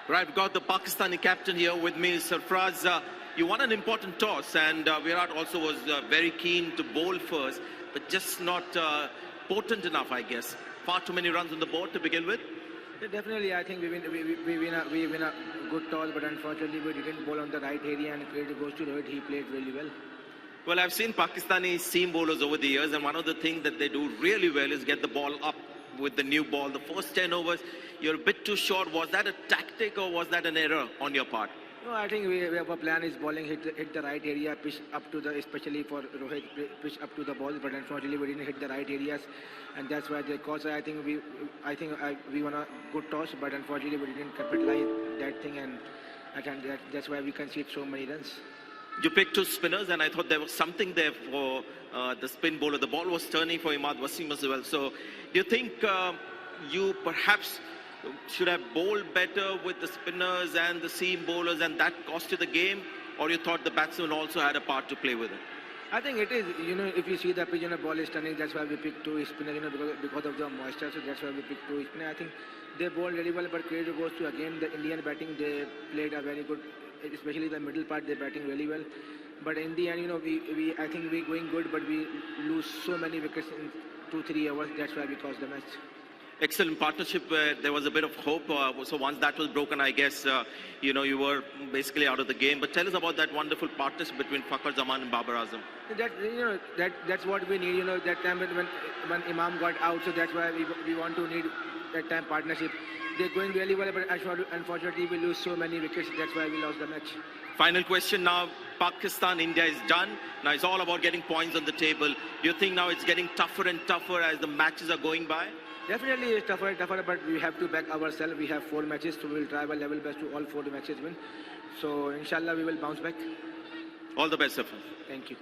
Right, we've got the Pakistani captain here with me, Sarfraz. You won an important toss, and Virat also was very keen to bowl first, but just not potent enough, I guess. Far too many runs on the board to begin with. Yeah, definitely, I think we win a good toss, but unfortunately we didn't bowl on the right area, and credit goes to Rohit. He played really well. Well, I've seen Pakistani seam bowlers over the years, and one of the things that they do really well is get the ball up with the new ball. The first 10 overs, you're a bit too short. Was that a tactic or was that an error on your part? No, I think our plan is bowling, hit the right area, pitch up to the, especially for Rohit, pitch up to the ball, but unfortunately we didn't hit the right areas, and that's why the cause. I think we won a good toss, but unfortunately we didn't capitalize that thing, and that's why we conceded so many runs. You picked two spinners, and I thought there was something there for the spin bowler. The ball was turning for Imad Wasim as well. So, do you think you perhaps should have bowled better with the spinners and the seam bowlers, and that cost you the game, or you thought the batsman also had a part to play with it? I think it is. If you see the pitch, ball is turning. That's why we picked two spinners. Because of the moisture, so that's why we picked two spinners. I think they bowled really well, but credit goes to again the Indian batting. They played a very good, especially the middle part. They're batting really well. But in the end, I think we're going good, but we lose so many wickets in 2-3 hours. That's why we caused the match. Excellent partnership where there was a bit of hope. So once that was broken, I guess, you were basically out of the game. But tell us about that wonderful partnership between Fakhar Zaman and Babar Azam. That's what we need. That time when Imam got out, so that's why we want to need that time partnership. They're going really well, but unfortunately we lose so many wickets. That's why we lost the match. Final question now. Pakistan, India is done. Now it's all about getting points on the table. Do you think now it's getting tougher and tougher as the matches are going by? Definitely it's tougher and tougher, but we have to back ourselves. We have 4 matches, so we'll try our level best to all 4 matches win. So inshallah we will bounce back. All the best, Sarfraz. Thank you.